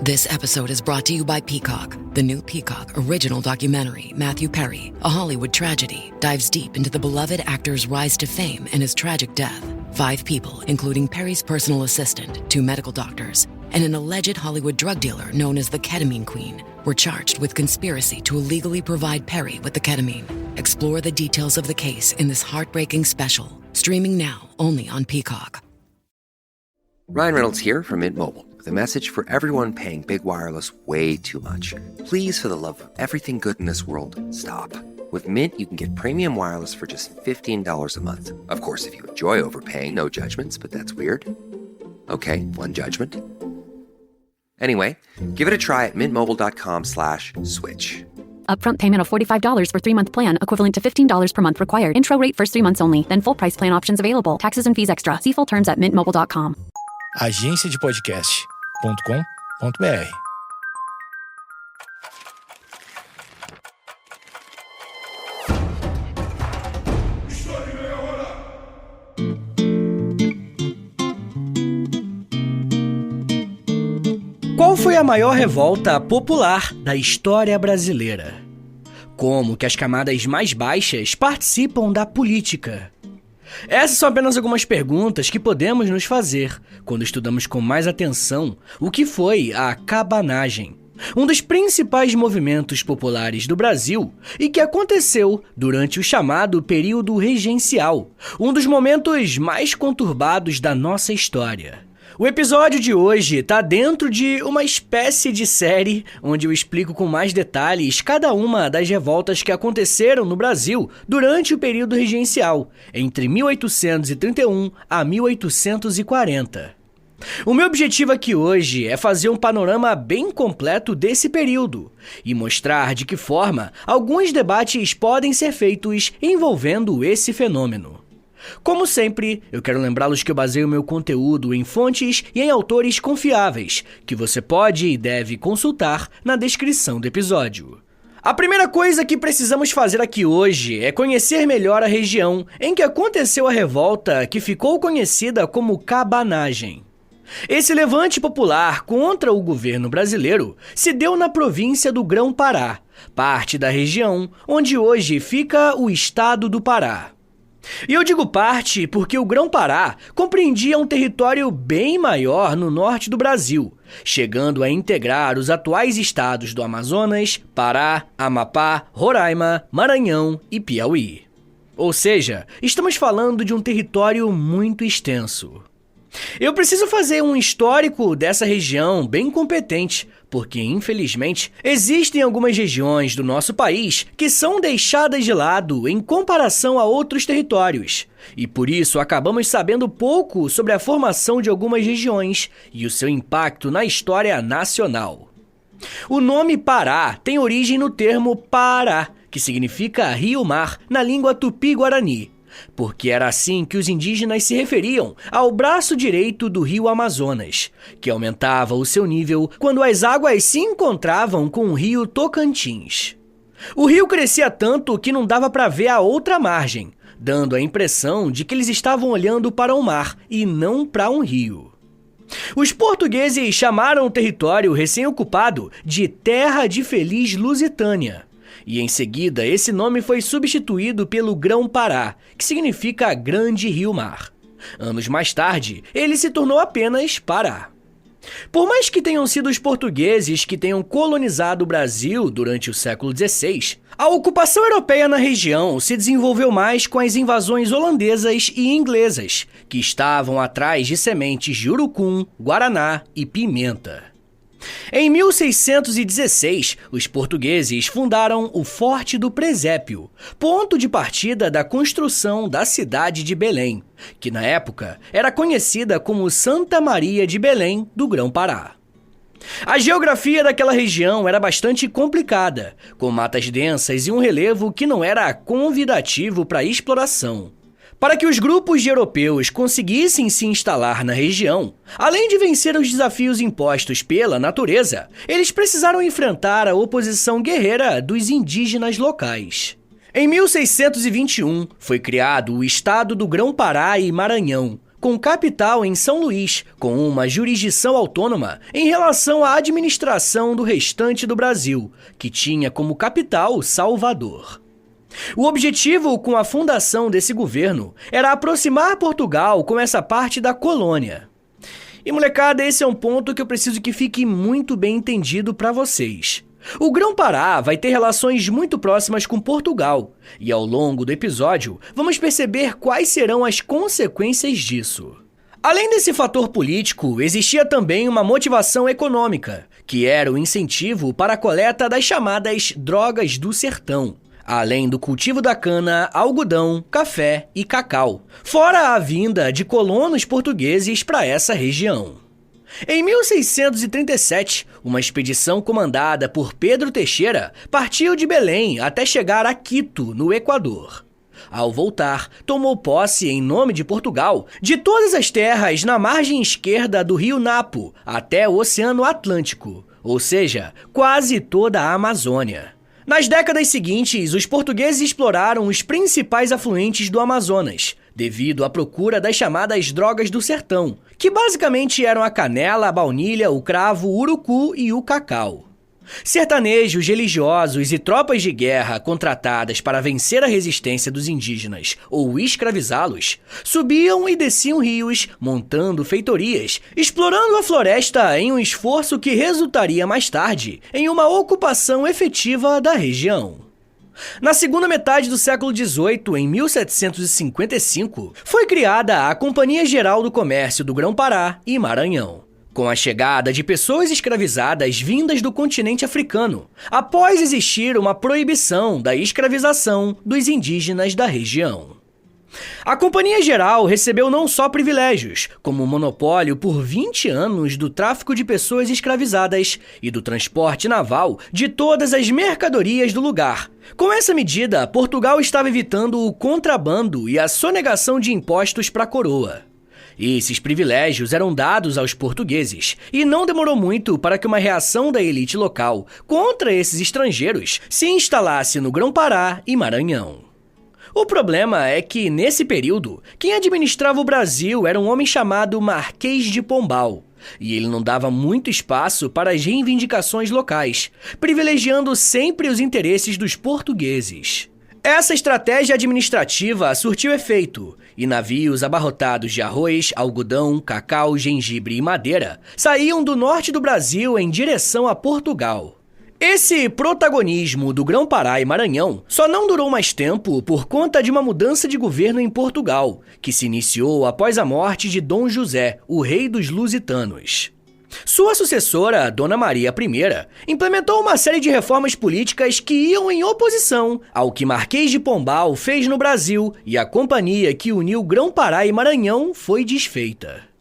This episode is brought to you by Peacock. The new Peacock original documentary, Matthew Perry, A Hollywood Tragedy, dives deep into the beloved actor's rise to fame and his tragic death. 5 people, including Perry's personal assistant, 2 medical doctors, and an alleged Hollywood drug dealer known as the Ketamine Queen, were charged with conspiracy to illegally provide Perry with the ketamine. Explore the details of the case in this heartbreaking special, streaming now only on Peacock. Ryan Reynolds here from Mint Mobile, with a message for everyone paying big wireless way too much. Please, for the love of everything good in this world, stop. With Mint, you can get premium wireless for just $15 a month. Of course, if you enjoy overpaying, no judgments, but that's weird. Okay, one judgment. Anyway, give it a try at mintmobile.com/switch. Upfront payment of $45 for 3-month plan, equivalent to $15 per month required. Intro rate first 3 months only, then full price plan options available. Taxes and fees extra. See full terms at mintmobile.com. agenciadepodcast.com.br. Qual foi a maior revolta popular da história brasileira? Como que as camadas mais baixas participam da política? Essas são apenas algumas perguntas que podemos nos fazer quando estudamos com mais atenção o que foi a cabanagem, um dos principais movimentos populares do Brasil e que aconteceu durante o chamado período regencial, um dos momentos mais conturbados da nossa história. O episódio de hoje está dentro de uma espécie de série onde eu explico com mais detalhes cada uma das revoltas que aconteceram no Brasil durante o período regencial, entre 1831 a 1840. O meu objetivo aqui hoje é fazer um panorama bem completo desse período e mostrar de que forma alguns debates podem ser feitos envolvendo esse fenômeno. Como sempre, eu quero lembrá-los que eu baseio meu conteúdo em fontes e em autores confiáveis, que você pode e deve consultar na descrição do episódio. A primeira coisa que precisamos fazer aqui hoje é conhecer melhor a região em que aconteceu a revolta que ficou conhecida como cabanagem. Esse levante popular contra o governo brasileiro se deu na província do Grão-Pará, parte da região onde hoje fica o estado do Pará. E eu digo parte porque o Grão-Pará compreendia um território bem maior no norte do Brasil, chegando a integrar os atuais estados do Amazonas, Pará, Amapá, Roraima, Maranhão e Piauí. Ou seja, estamos falando de um território muito extenso. Eu preciso fazer um histórico dessa região bem competente, porque, infelizmente, existem algumas regiões do nosso país que são deixadas de lado em comparação a outros territórios. E por isso acabamos sabendo pouco sobre a formação de algumas regiões e o seu impacto na história nacional. O nome Pará tem origem no termo Pará, que significa rio-mar na língua tupi-guarani, porque era assim que os indígenas se referiam ao braço direito do rio Amazonas, que aumentava o seu nível quando as águas se encontravam com o rio Tocantins. O rio crescia tanto que não dava para ver a outra margem, dando a impressão de que eles estavam olhando para o mar e não para um rio. Os portugueses chamaram o território recém-ocupado de Terra de Feliz Lusitânia. E em seguida, esse nome foi substituído pelo Grão-Pará, que significa Grande Rio-Mar. Anos mais tarde, ele se tornou apenas Pará. Por mais que tenham sido os portugueses que tenham colonizado o Brasil durante o século XVI, a ocupação europeia na região se desenvolveu mais com as invasões holandesas e inglesas, que estavam atrás de sementes de urucum, guaraná e pimenta. Em 1616, os portugueses fundaram o Forte do Presépio, ponto de partida da construção da cidade de Belém, que na época era conhecida como Santa Maria de Belém do Grão-Pará. A geografia daquela região era bastante complicada, com matas densas e um relevo que não era convidativo para exploração. Para que os grupos de europeus conseguissem se instalar na região, além de vencer os desafios impostos pela natureza, eles precisaram enfrentar a oposição guerreira dos indígenas locais. Em 1621, foi criado o Estado do Grão-Pará e Maranhão, com capital em São Luís, com uma jurisdição autônoma em relação à administração do restante do Brasil, que tinha como capital Salvador. O objetivo com a fundação desse governo era aproximar Portugal com essa parte da colônia. E molecada, esse é um ponto que eu preciso que fique muito bem entendido para vocês. O Grão-Pará vai ter relações muito próximas com Portugal, e ao longo do episódio vamos perceber quais serão as consequências disso. Além desse fator político, existia também uma motivação econômica, que era o incentivo para a coleta das chamadas drogas do sertão, além do cultivo da cana, algodão, café e cacau, fora a vinda de colonos portugueses para essa região. Em 1637, uma expedição comandada por Pedro Teixeira partiu de Belém até chegar a Quito, no Equador. Ao voltar, tomou posse, em nome de Portugal, de todas as terras na margem esquerda do rio Napo até o Oceano Atlântico, ou seja, quase toda a Amazônia. Nas décadas seguintes, os portugueses exploraram os principais afluentes do Amazonas, devido à procura das chamadas drogas do sertão, que basicamente eram a canela, a baunilha, o cravo, o urucu e o cacau. Sertanejos, religiosos e tropas de guerra contratadas para vencer a resistência dos indígenas ou escravizá-los, subiam e desciam rios, montando feitorias, explorando a floresta em um esforço que resultaria mais tarde em uma ocupação efetiva da região. Na segunda metade do século XVIII, em 1755, foi criada a Companhia Geral do Comércio do Grão-Pará e Maranhão, com a chegada de pessoas escravizadas vindas do continente africano, após existir uma proibição da escravização dos indígenas da região. A Companhia Geral recebeu não só privilégios, como o monopólio por 20 anos do tráfico de pessoas escravizadas e do transporte naval de todas as mercadorias do lugar. Com essa medida, Portugal estava evitando o contrabando e a sonegação de impostos para a coroa. Esses privilégios eram dados aos portugueses, e não demorou muito para que uma reação da elite local contra esses estrangeiros se instalasse no Grão-Pará e Maranhão. O problema é que, nesse período, quem administrava o Brasil era um homem chamado Marquês de Pombal, e ele não dava muito espaço para as reivindicações locais, privilegiando sempre os interesses dos portugueses. Essa estratégia administrativa surtiu efeito, e navios abarrotados de arroz, algodão, cacau, gengibre e madeira saíam do norte do Brasil em direção a Portugal. Esse protagonismo do Grão-Pará e Maranhão só não durou mais tempo por conta de uma mudança de governo em Portugal, que se iniciou após a morte de Dom José, o rei dos lusitanos. Sua sucessora, Dona Maria I, implementou uma série de reformas políticas que iam em oposição ao que Marquês de Pombal fez no Brasil, e a companhia que uniu Grão-Pará e Maranhão foi desfeita.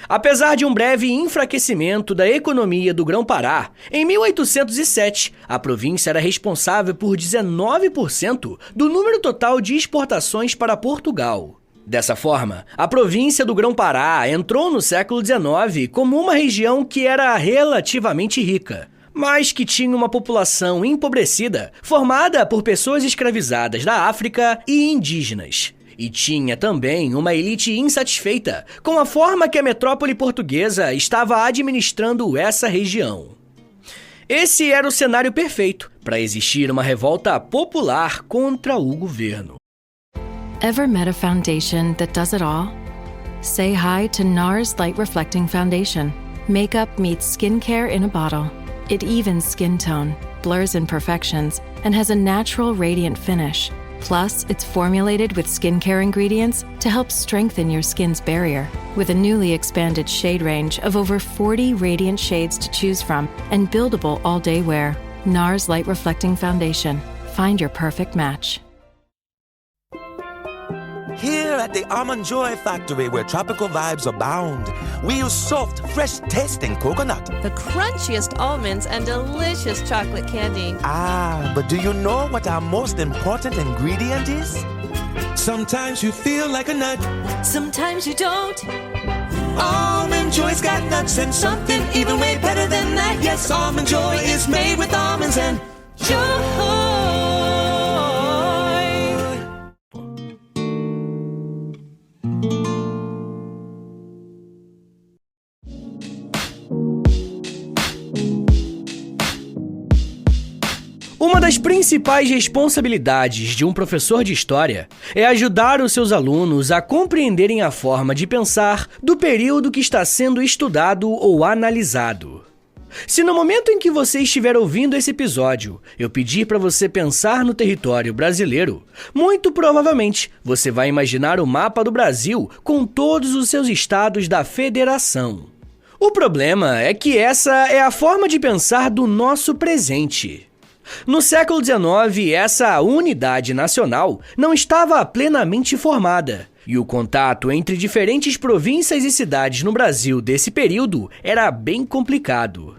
Apesar de um breve enfraquecimento da economia do Grão-Pará, em 1807, a província era responsável por 19% do número total de exportações para Portugal. Dessa forma, a província do Grão-Pará entrou no século XIX como uma região que era relativamente rica, mas que tinha uma população empobrecida, formada por pessoas escravizadas da África e indígenas. E tinha também uma elite insatisfeita com a forma que a metrópole portuguesa estava administrando essa região. Esse era o cenário perfeito para existir uma revolta popular contra o governo. Ever met a foundation that does it all? Say hi to NARS Light Reflecting Foundation. Makeup meets skincare in a bottle. It evens skin tone, blurs imperfections, and has a natural radiant finish. Plus, it's formulated with skincare ingredients to help strengthen your skin's barrier. With a newly expanded shade range of over 40 radiant shades to choose from and buildable all-day wear. NARS Light Reflecting Foundation. Find your perfect match. Here at the Almond Joy Factory, where tropical vibes abound, we use soft, fresh-tasting coconut. The crunchiest almonds and delicious chocolate candy. Ah, but do you know what our most important ingredient is? Sometimes you feel like a nut. Sometimes you don't. Almond Joy's got nuts and something even way better than that. Yes, Almond Joy is made with almonds and joy. das principais responsabilidades de um professor de história é ajudar os seus alunos a compreenderem a forma de pensar do período que está sendo estudado ou analisado. Se no momento em que você estiver ouvindo esse episódio, eu pedir para você pensar no território brasileiro, muito provavelmente você vai imaginar o mapa do Brasil com todos os seus estados da federação. O problema é que essa é a forma de pensar do nosso presente. No século XIX, essa unidade nacional não estava plenamente formada, e o contato entre diferentes províncias e cidades no Brasil desse período era bem complicado.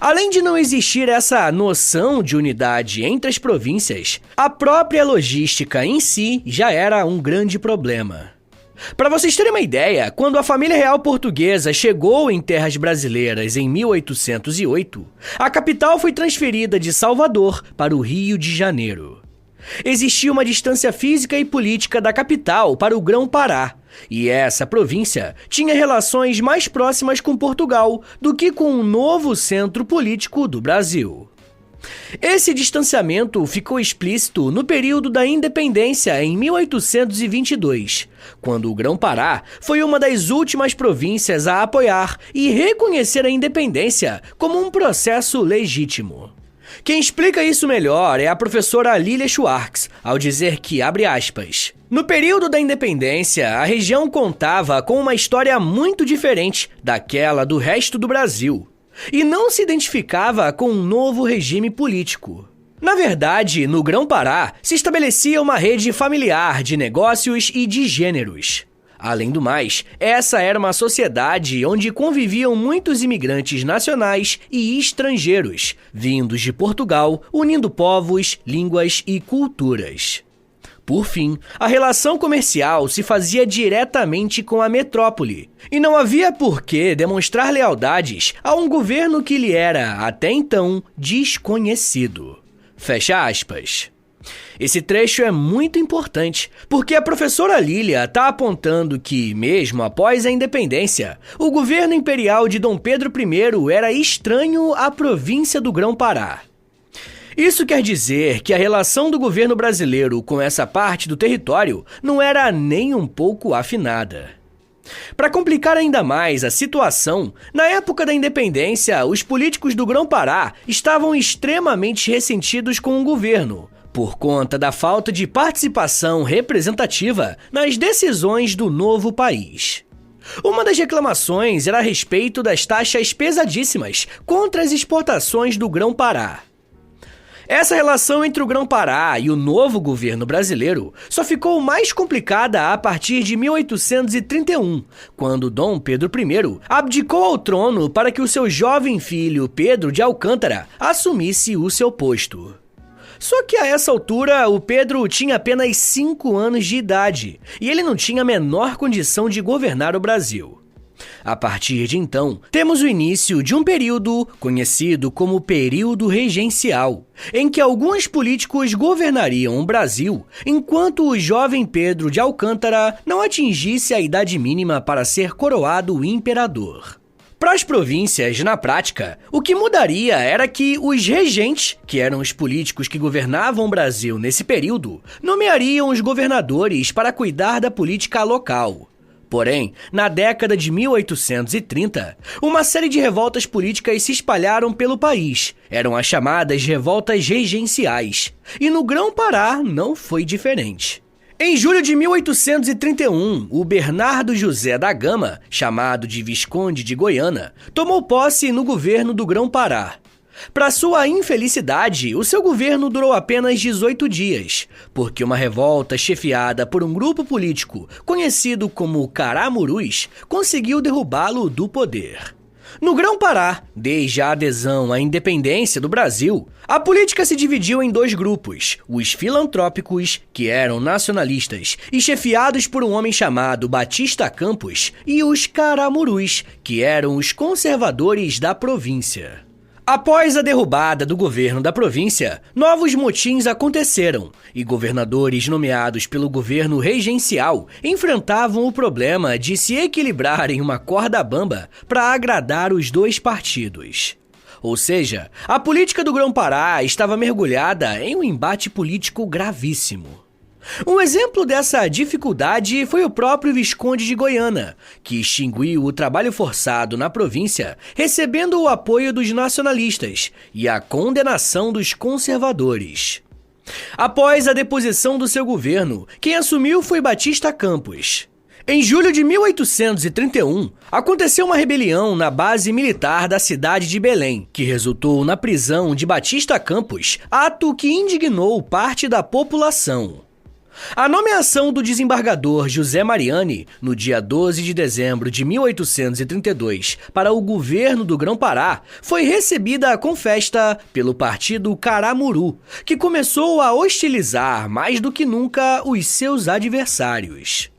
Além de não existir essa noção de unidade entre as províncias, a própria logística em si já era um grande problema. Para vocês terem uma ideia, quando a família real portuguesa chegou em terras brasileiras em 1808, a capital foi transferida de Salvador para o Rio de Janeiro. Existia uma distância física e política da capital para o Grão-Pará, e essa província tinha relações mais próximas com Portugal do que com o novo centro político do Brasil. Esse distanciamento ficou explícito no período da independência em 1822, quando o Grão-Pará foi uma das últimas províncias a apoiar e reconhecer a independência como um processo legítimo. Quem explica isso melhor é a professora Lilia Schwartz, ao dizer que, abre aspas, no período da independência, a região contava com uma história muito diferente daquela do resto do Brasil, e não se identificava com um novo regime político. Na verdade, no Grão-Pará se estabelecia uma rede familiar de negócios e de gêneros. Além do mais, essa era uma sociedade onde conviviam muitos imigrantes nacionais e estrangeiros, vindos de Portugal, unindo povos, línguas e culturas. Por fim, a relação comercial se fazia diretamente com a metrópole, e não havia por que demonstrar lealdades a um governo que lhe era, até então, desconhecido. Fecha aspas. Esse trecho é muito importante, porque a professora Lilia está apontando que, mesmo após a independência, o governo imperial de Dom Pedro I era estranho à província do Grão-Pará. Isso quer dizer que a relação do governo brasileiro com essa parte do território não era nem um pouco afinada. Para complicar ainda mais a situação, na época da independência, os políticos do Grão-Pará estavam extremamente ressentidos com o governo, por conta da falta de participação representativa nas decisões do novo país. Uma das reclamações era a respeito das taxas pesadíssimas contra as exportações do Grão-Pará. Essa relação entre o Grão-Pará e o novo governo brasileiro só ficou mais complicada a partir de 1831, quando Dom Pedro I abdicou ao trono para que o seu jovem filho Pedro de Alcântara assumisse o seu posto. Só que a essa altura, o Pedro tinha apenas 5 anos de idade e ele não tinha a menor condição de governar o Brasil. A partir de então, temos o início de um período conhecido como período regencial, em que alguns políticos governariam o Brasil, enquanto o jovem Pedro de Alcântara não atingisse a idade mínima para ser coroado imperador. Para as províncias, na prática, o que mudaria era que os regentes, que eram os políticos que governavam o Brasil nesse período, nomeariam os governadores para cuidar da política local. Porém, na década de 1830, uma série de revoltas políticas se espalharam pelo país. Eram as chamadas revoltas regenciais. E no Grão-Pará não foi diferente. Em julho de 1831, o Bernardo José da Gama, chamado de Visconde de Goiânia, tomou posse no governo do Grão-Pará. Para sua infelicidade, o seu governo durou apenas 18 dias, porque uma revolta chefiada por um grupo político conhecido como Caramurus conseguiu derrubá-lo do poder. No Grão-Pará, desde a adesão à independência do Brasil, a política se dividiu em 2 grupos, os filantrópicos, que eram nacionalistas e chefiados por um homem chamado Batista Campos, e os Caramurus, que eram os conservadores da província. Após a derrubada do governo da província, novos motins aconteceram e governadores nomeados pelo governo regencial enfrentavam o problema de se equilibrarem uma corda bamba para agradar os 2 partidos. Ou seja, a política do Grão-Pará estava mergulhada em um embate político gravíssimo. Um exemplo dessa dificuldade foi o próprio Visconde de Goiânia, que extinguiu o trabalho forçado na província, recebendo o apoio dos nacionalistas e a condenação dos conservadores. Após a deposição do seu governo, quem assumiu foi Batista Campos. Em julho de 1831, aconteceu uma rebelião na base militar da cidade de Belém, que resultou na prisão de Batista Campos, ato que indignou parte da população. A nomeação do desembargador José Mariani, no dia 12 de dezembro de 1832, para o governo do Grão-Pará, foi recebida com festa pelo partido Caramuru, que começou a hostilizar mais do que nunca os seus adversários.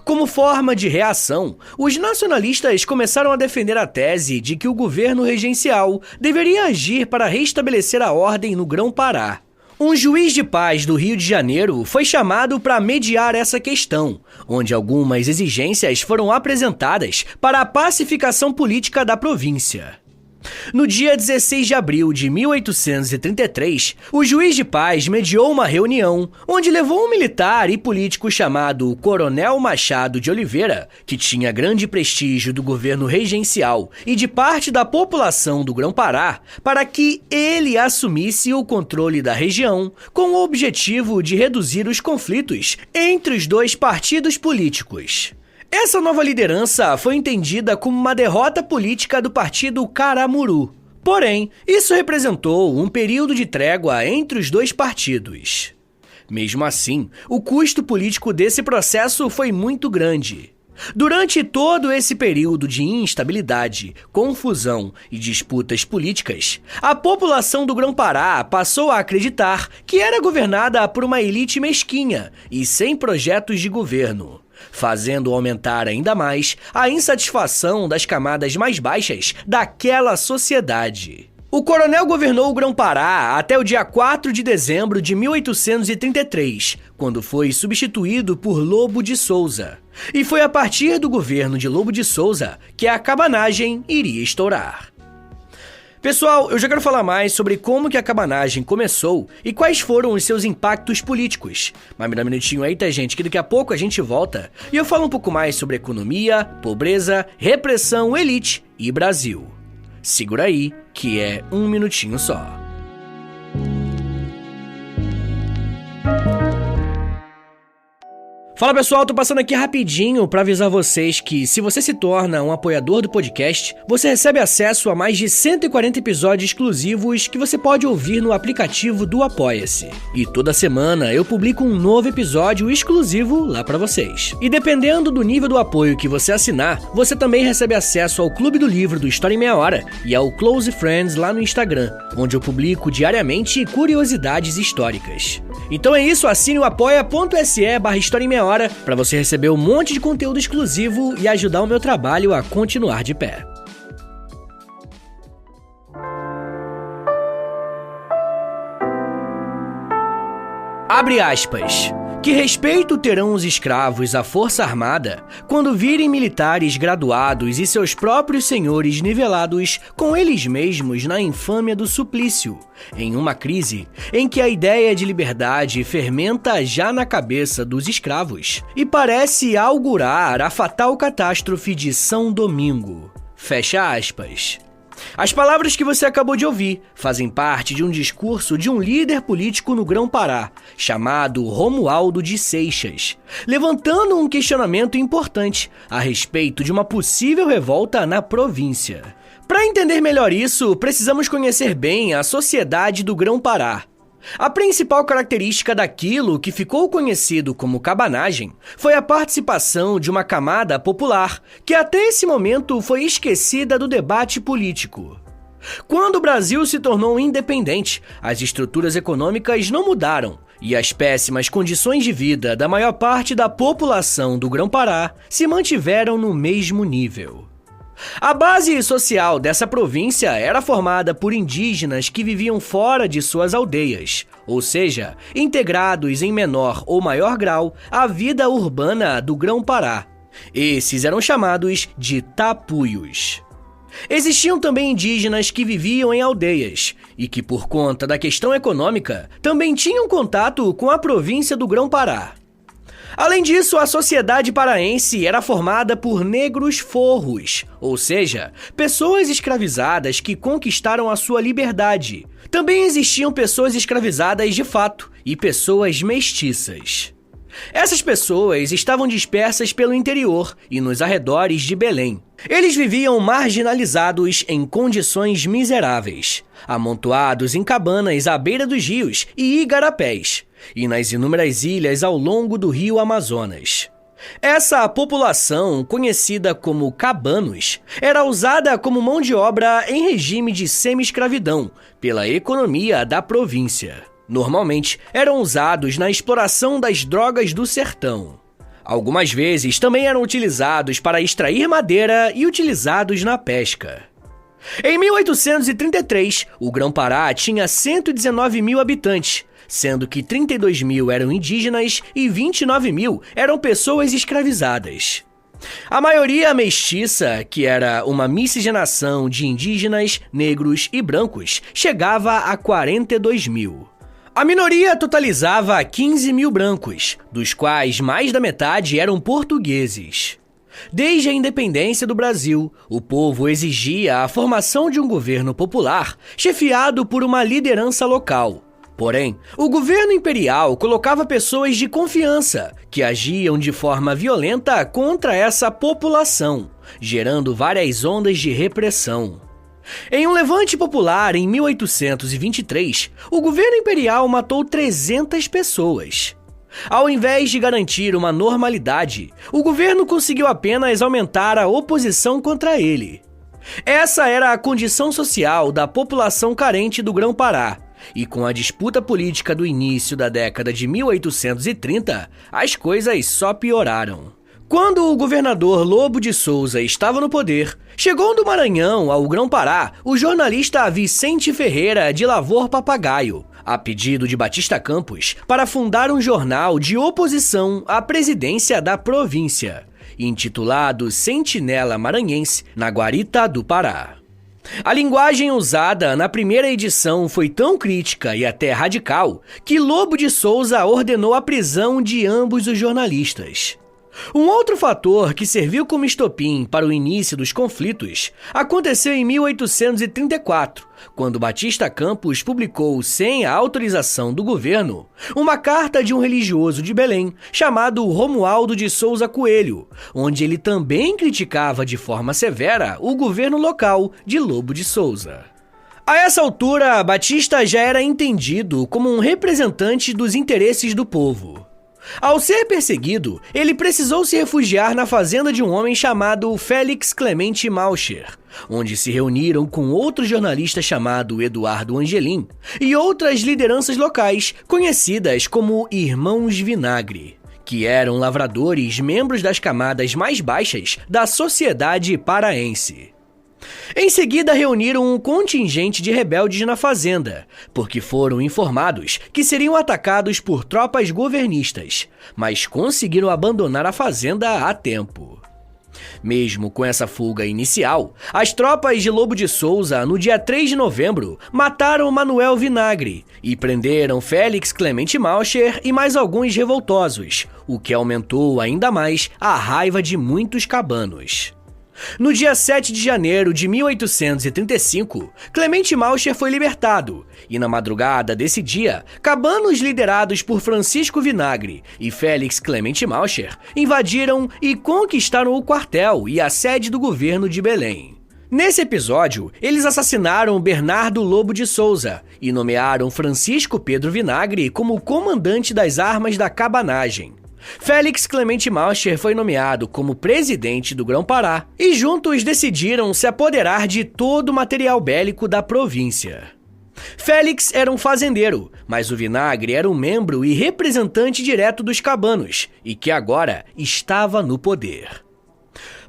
Como forma de reação, os nacionalistas começaram a defender a tese de que o governo regencial deveria agir para restabelecer a ordem no Grão-Pará. Um juiz de paz do Rio de Janeiro foi chamado para mediar essa questão, onde algumas exigências foram apresentadas para a pacificação política da província. No dia 16 de abril de 1833, o juiz de paz mediou uma reunião onde levou um militar e político chamado Coronel Machado de Oliveira, que tinha grande prestígio do governo regencial e de parte da população do Grão-Pará, para que ele assumisse o controle da região com o objetivo de reduzir os conflitos entre os dois partidos políticos. Essa nova liderança foi entendida como uma derrota política do partido Caramuru. Porém, isso representou um período de trégua entre os dois partidos. Mesmo assim, o custo político desse processo foi muito grande. Durante todo esse período de instabilidade, confusão e disputas políticas, a população do Grão-Pará passou a acreditar que era governada por uma elite mesquinha e sem projetos de governo, fazendo aumentar ainda mais a insatisfação das camadas mais baixas daquela sociedade. O coronel governou o Grão-Pará até o dia 4 de dezembro de 1833, quando foi substituído por Lobo de Souza. E foi a partir do governo de Lobo de Souza que a cabanagem iria estourar. Pessoal, eu já quero falar mais sobre como que a cabanagem começou e quais foram os seus impactos políticos. Mas me dá um minutinho aí, tá, gente, que daqui a pouco a gente volta e eu falo um pouco mais sobre economia, pobreza, repressão, elite e Brasil. Segura aí, que é um minutinho só. Fala pessoal, tô passando aqui rapidinho para avisar vocês que se você se torna um apoiador do podcast, você recebe acesso a mais de 140 episódios exclusivos que você pode ouvir no aplicativo do Apoia-se. E toda semana eu publico um novo episódio exclusivo lá para vocês. E dependendo do nível do apoio que você assinar, você também recebe acesso ao Clube do Livro do História em Meia Hora e ao Close Friends lá no Instagram, onde eu publico diariamente curiosidades históricas. Então é isso, assine o apoia.se/História em Meia Hora para você receber um monte de conteúdo exclusivo e ajudar o meu trabalho a continuar de pé. Abre aspas. Que respeito terão os escravos à força armada quando virem militares graduados e seus próprios senhores nivelados com eles mesmos na infâmia do suplício, em uma crise em que a ideia de liberdade fermenta já na cabeça dos escravos e parece augurar a fatal catástrofe de São Domingo. Fecha aspas. As palavras que você acabou de ouvir fazem parte de um discurso de um líder político no Grão-Pará, chamado Romualdo de Seixas, levantando um questionamento importante a respeito de uma possível revolta na província. Para entender melhor isso, precisamos conhecer bem a sociedade do Grão-Pará. A principal característica daquilo que ficou conhecido como cabanagem foi a participação de uma camada popular que até esse momento foi esquecida do debate político. Quando o Brasil se tornou independente, as estruturas econômicas não mudaram e as péssimas condições de vida da maior parte da população do Grão-Pará se mantiveram no mesmo nível. A base social dessa província era formada por indígenas que viviam fora de suas aldeias, ou seja, integrados em menor ou maior grau à vida urbana do Grão-Pará. Esses eram chamados de tapuios. Existiam também indígenas que viviam em aldeias e que, por conta da questão econômica, também tinham contato com a província do Grão-Pará. Além disso, a sociedade paraense era formada por negros forros, ou seja, pessoas escravizadas que conquistaram a sua liberdade. Também existiam pessoas escravizadas de fato e pessoas mestiças. Essas pessoas estavam dispersas pelo interior e nos arredores de Belém. Eles viviam marginalizados em condições miseráveis, amontoados em cabanas à beira dos rios e igarapés, e nas inúmeras ilhas ao longo do rio Amazonas. Essa população, conhecida como cabanos, era usada como mão de obra em regime de semi-escravidão pela economia da província. Normalmente, eram usados na exploração das drogas do sertão. Algumas vezes também eram utilizados para extrair madeira e utilizados na pesca. Em 1833, o Grão-Pará tinha 119 mil habitantes, sendo que 32 mil eram indígenas e 29 mil eram pessoas escravizadas. A maioria mestiça, que era uma miscigenação de indígenas, negros e brancos, chegava a 42 mil. A minoria totalizava 15 mil brancos, dos quais mais da metade eram portugueses. Desde a independência do Brasil, o povo exigia a formação de um governo popular, chefiado por uma liderança local. Porém, o governo imperial colocava pessoas de confiança, que agiam de forma violenta contra essa população, gerando várias ondas de repressão. Em um levante popular em 1823, o governo imperial matou 300 pessoas. Ao invés de garantir uma normalidade, o governo conseguiu apenas aumentar a oposição contra ele. Essa era a condição social da população carente do Grão-Pará, e com a disputa política do início da década de 1830, as coisas só pioraram. Quando o governador Lobo de Souza estava no poder, chegou do Maranhão ao Grão-Pará o jornalista Vicente Ferreira de Lavor Papagaio, a pedido de Batista Campos, para fundar um jornal de oposição à presidência da província, intitulado Sentinela Maranhense, na Guarita do Pará. A linguagem usada na primeira edição foi tão crítica e até radical que Lobo de Souza ordenou a prisão de ambos os jornalistas. Um outro fator que serviu como estopim para o início dos conflitos aconteceu em 1834, quando Batista Campos publicou, sem a autorização do governo, uma carta de um religioso de Belém chamado Romualdo de Souza Coelho, onde ele também criticava de forma severa o governo local de Lobo de Souza. A essa altura, Batista já era entendido como um representante dos interesses do povo. Ao ser perseguido, ele precisou se refugiar na fazenda de um homem chamado Félix Clemente Malcher, onde se reuniram com outro jornalista chamado Eduardo Angelim e outras lideranças locais conhecidas como Irmãos Vinagre, que eram lavradores membros das camadas mais baixas da sociedade paraense. Em seguida, reuniram um contingente de rebeldes na fazenda, porque foram informados que seriam atacados por tropas governistas, mas conseguiram abandonar a fazenda a tempo. Mesmo com essa fuga inicial, as tropas de Lobo de Souza, no dia 3 de novembro, mataram Manuel Vinagre e prenderam Félix Clemente Malcher e mais alguns revoltosos, o que aumentou ainda mais a raiva de muitos cabanos. No dia 7 de janeiro de 1835, Clemente Malcher foi libertado, e na madrugada desse dia, cabanos liderados por Francisco Vinagre e Félix Clemente Malcher invadiram e conquistaram o quartel e a sede do governo de Belém. Nesse episódio, eles assassinaram Bernardo Lobo de Souza e nomearam Francisco Pedro Vinagre como comandante das armas da cabanagem. Félix Clemente Malcher foi nomeado como presidente do Grão-Pará e juntos decidiram se apoderar de todo o material bélico da província. Félix era um fazendeiro, mas o Vinagre era um membro e representante direto dos cabanos e que agora estava no poder.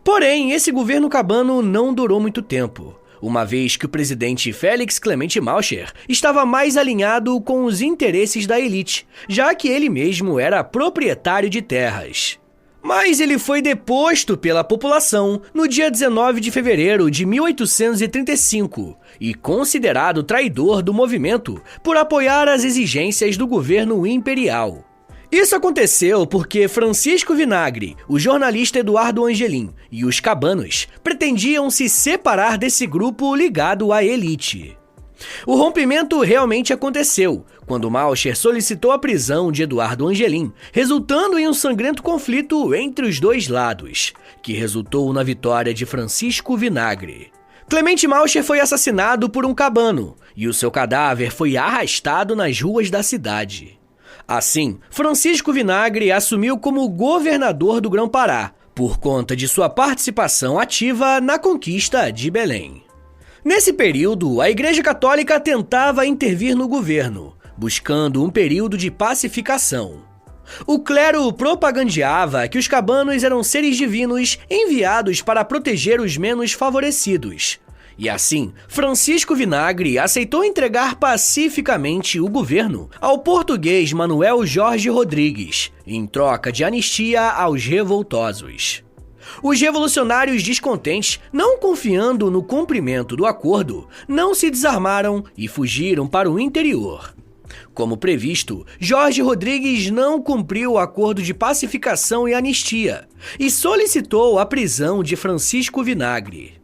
Porém, esse governo cabano não durou muito tempo, uma vez que o presidente Félix Clemente Malcher estava mais alinhado com os interesses da elite, já que ele mesmo era proprietário de terras. Mas ele foi deposto pela população no dia 19 de fevereiro de 1835 e considerado traidor do movimento por apoiar as exigências do governo imperial. Isso aconteceu porque Francisco Vinagre, o jornalista Eduardo Angelim e os cabanos pretendiam se separar desse grupo ligado à elite. O rompimento realmente aconteceu quando Maucher solicitou a prisão de Eduardo Angelim, resultando em um sangrento conflito entre os dois lados, que resultou na vitória de Francisco Vinagre. Clemente Maucher foi assassinado por um cabano e o seu cadáver foi arrastado nas ruas da cidade. Assim, Francisco Vinagre assumiu como governador do Grão-Pará, por conta de sua participação ativa na conquista de Belém. Nesse período, a Igreja Católica tentava intervir no governo, buscando um período de pacificação. O clero propagandeava que os cabanos eram seres divinos enviados para proteger os menos favorecidos. E assim, Francisco Vinagre aceitou entregar pacificamente o governo ao português Manuel Jorge Rodrigues, em troca de anistia aos revoltosos. Os revolucionários descontentes, não confiando no cumprimento do acordo, não se desarmaram e fugiram para o interior. Como previsto, Jorge Rodrigues não cumpriu o acordo de pacificação e anistia e solicitou a prisão de Francisco Vinagre.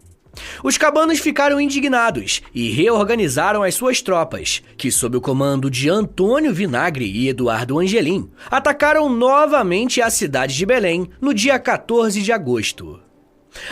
Os cabanos ficaram indignados e reorganizaram as suas tropas, que sob o comando de Antônio Vinagre e Eduardo Angelim, atacaram novamente a cidade de Belém no dia 14 de agosto.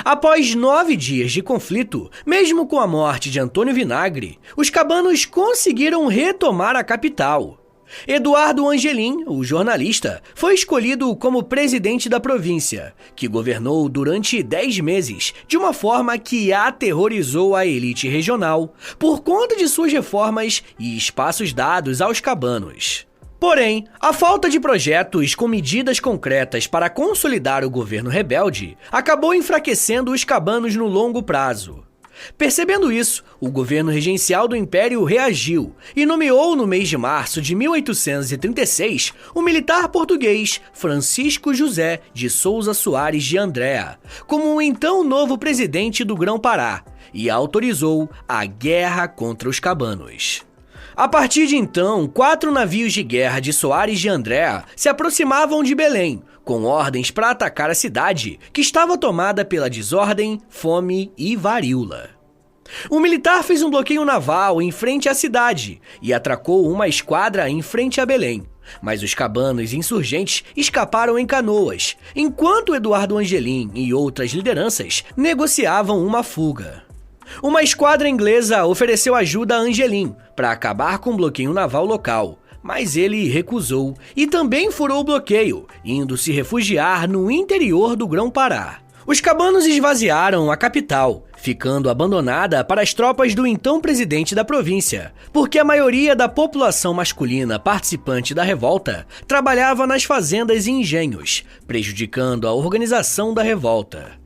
Após 9 dias de conflito, mesmo com a morte de Antônio Vinagre, os cabanos conseguiram retomar a capital. Eduardo Angelim, o jornalista, foi escolhido como presidente da província, que governou durante 10 meses, de uma forma que aterrorizou a elite regional, por conta de suas reformas e espaços dados aos cabanos. Porém, a falta de projetos com medidas concretas para consolidar o governo rebelde acabou enfraquecendo os cabanos no longo prazo. Percebendo isso, o governo regencial do Império reagiu e nomeou no mês de março de 1836 o militar português Francisco José de Souza Soares de Andréa como o então novo presidente do Grão-Pará e autorizou a guerra contra os cabanos. A partir de então, 4 navios de guerra de Soares de Andréa se aproximavam de Belém, com ordens para atacar a cidade, que estava tomada pela desordem, fome e varíola. O militar fez um bloqueio naval em frente à cidade e atracou uma esquadra em frente a Belém. Mas os cabanos insurgentes escaparam em canoas, enquanto Eduardo Angelim e outras lideranças negociavam uma fuga. Uma esquadra inglesa ofereceu ajuda a Angelim para acabar com o bloqueio naval local, mas ele recusou e também furou o bloqueio, indo se refugiar no interior do Grão-Pará. Os cabanos esvaziaram a capital, ficando abandonada para as tropas do então presidente da província, porque a maioria da população masculina participante da revolta trabalhava nas fazendas e engenhos, prejudicando a organização da revolta.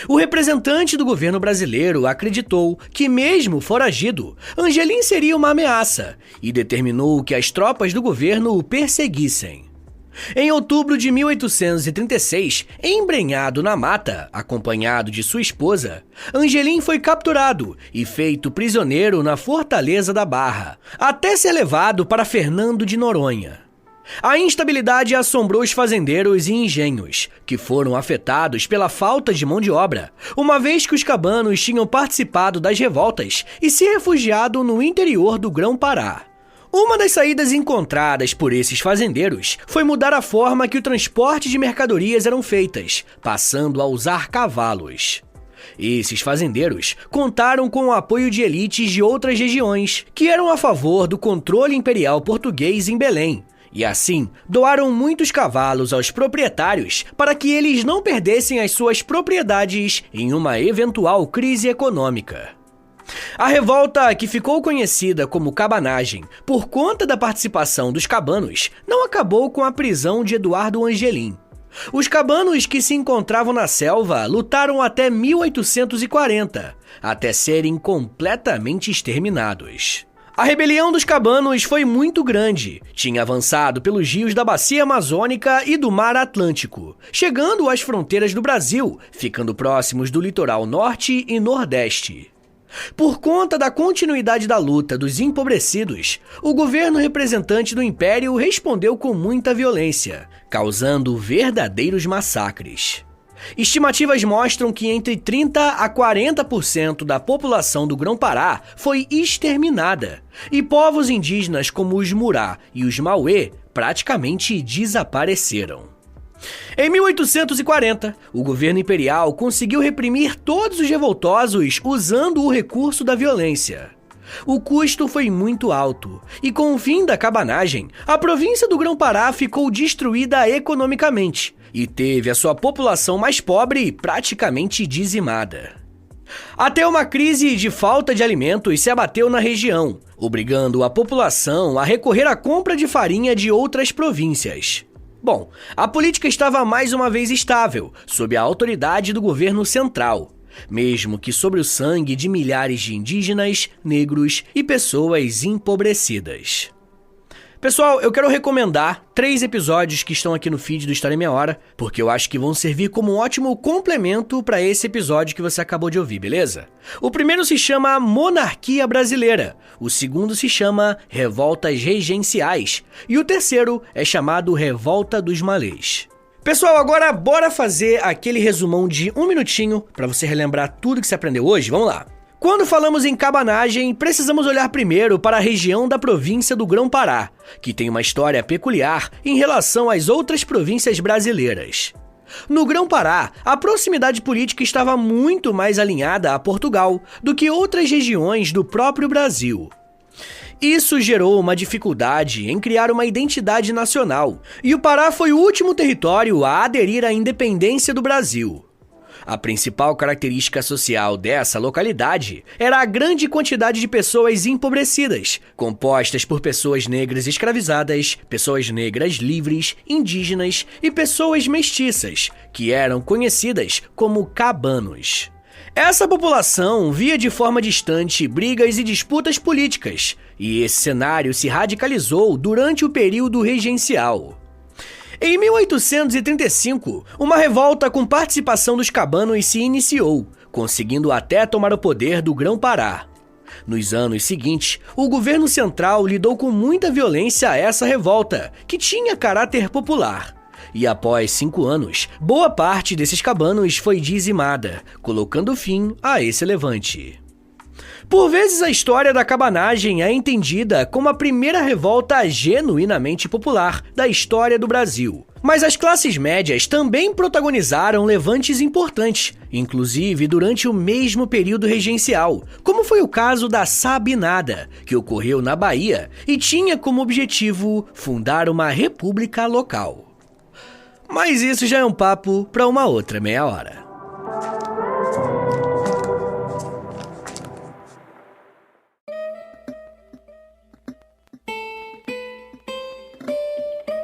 O representante do governo brasileiro acreditou que, mesmo foragido, Angelim seria uma ameaça e determinou que as tropas do governo o perseguissem. Em outubro de 1836, embrenhado na mata, acompanhado de sua esposa, Angelim foi capturado e feito prisioneiro na Fortaleza da Barra, até ser levado para Fernando de Noronha. A instabilidade assombrou os fazendeiros e engenhos, que foram afetados pela falta de mão de obra, uma vez que os cabanos tinham participado das revoltas e se refugiado no interior do Grão-Pará. Uma das saídas encontradas por esses fazendeiros foi mudar a forma que o transporte de mercadorias eram feitas, passando a usar cavalos. Esses fazendeiros contaram com o apoio de elites de outras regiões, que eram a favor do controle imperial português em Belém, e assim doaram muitos cavalos aos proprietários para que eles não perdessem as suas propriedades em uma eventual crise econômica. A revolta, que ficou conhecida como cabanagem por conta da participação dos cabanos, não acabou com a prisão de Eduardo Angelim. Os cabanos que se encontravam na selva lutaram até 1840, até serem completamente exterminados. A rebelião dos cabanos foi muito grande. Tinha avançado pelos rios da Bacia Amazônica e do Mar Atlântico, chegando às fronteiras do Brasil, ficando próximos do litoral norte e nordeste. Por conta da continuidade da luta dos empobrecidos, o governo representante do Império respondeu com muita violência, causando verdadeiros massacres. Estimativas mostram que entre 30% a 40% da população do Grão-Pará foi exterminada, e povos indígenas como os Murá e os Mauê praticamente desapareceram. Em 1840, o governo imperial conseguiu reprimir todos os revoltosos usando o recurso da violência. O custo foi muito alto, e com o fim da cabanagem, a província do Grão-Pará ficou destruída economicamente e teve a sua população mais pobre praticamente dizimada. Até uma crise de falta de alimentos se abateu na região, obrigando a população a recorrer à compra de farinha de outras províncias. Bom, a política estava mais uma vez estável, sob a autoridade do governo central, mesmo que sobre o sangue de milhares de indígenas, negros e pessoas empobrecidas. Pessoal, eu quero recomendar 3 episódios que estão aqui no feed do História em Meia Hora, porque eu acho que vão servir como um ótimo complemento para esse episódio que você acabou de ouvir, beleza? O primeiro se chama Monarquia Brasileira, o segundo se chama Revoltas Regenciais e o terceiro é chamado Revolta dos Malês. Pessoal, agora bora fazer aquele resumão de 1 minutinho para você relembrar tudo que você aprendeu hoje, vamos lá. Quando falamos em cabanagem, precisamos olhar primeiro para a região da província do Grão-Pará, que tem uma história peculiar em relação às outras províncias brasileiras. No Grão-Pará, a proximidade política estava muito mais alinhada a Portugal do que outras regiões do próprio Brasil. Isso gerou uma dificuldade em criar uma identidade nacional, e o Pará foi o último território a aderir à independência do Brasil. A principal característica social dessa localidade era a grande quantidade de pessoas empobrecidas, compostas por pessoas negras escravizadas, pessoas negras livres, indígenas e pessoas mestiças, que eram conhecidas como cabanos. Essa população via de forma distante brigas e disputas políticas, e esse cenário se radicalizou durante o período regencial. Em 1835, uma revolta com participação dos cabanos se iniciou, conseguindo até tomar o poder do Grão-Pará. Nos anos seguintes, o governo central lidou com muita violência a essa revolta, que tinha caráter popular. E após 5 anos, boa parte desses cabanos foi dizimada, colocando fim a esse levante. Por vezes a história da cabanagem é entendida como a primeira revolta genuinamente popular da história do Brasil. Mas as classes médias também protagonizaram levantes importantes, inclusive durante o mesmo período regencial, como foi o caso da Sabinada, que ocorreu na Bahia e tinha como objetivo fundar uma república local. Mas isso já é um papo para uma outra meia hora.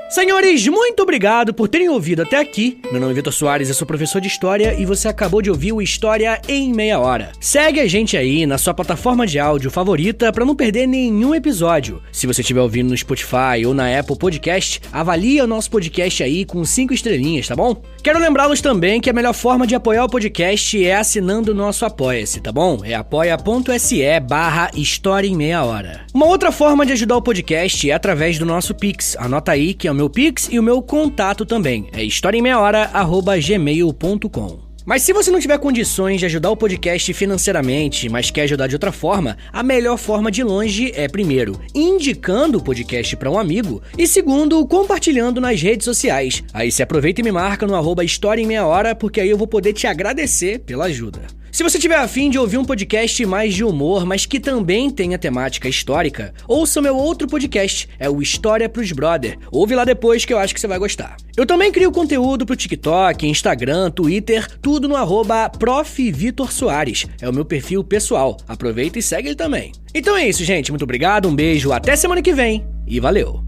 Senhores, muito obrigado por terem ouvido até aqui. Meu nome é Vitor Soares, eu sou professor de História e você acabou de ouvir o História em Meia Hora. Segue a gente aí na sua plataforma de áudio favorita para não perder nenhum episódio. Se você estiver ouvindo no Spotify ou na Apple Podcast, avalia o nosso podcast aí com 5 estrelinhas, tá bom? Quero lembrá-los também que a melhor forma de apoiar o podcast é assinando o nosso Apoia-se, tá bom? É apoia.se/História em Meia Hora. Uma outra forma de ajudar o podcast é através do nosso Pix. Anota aí que é o meu Pix e o meu contato também. É historiaemmeiahora@gmail.com. Mas se você não tiver condições de ajudar o podcast financeiramente, mas quer ajudar de outra forma, a melhor forma de longe é, primeiro, indicando o podcast para um amigo e, segundo, compartilhando nas redes sociais. Aí você aproveita e me marca no @História em Meia Hora, porque aí eu vou poder te agradecer pela ajuda. Se você tiver a fim de ouvir um podcast mais de humor, mas que também tenha temática histórica, ouça meu outro podcast, é o História pros Brother. Ouve lá depois que eu acho que você vai gostar. Eu também crio conteúdo pro TikTok, Instagram, Twitter, tudo no @Prof. Vitor Soares. É o meu perfil pessoal. Aproveita e segue ele também. Então é isso, gente. Muito obrigado, um beijo, até semana que vem e valeu!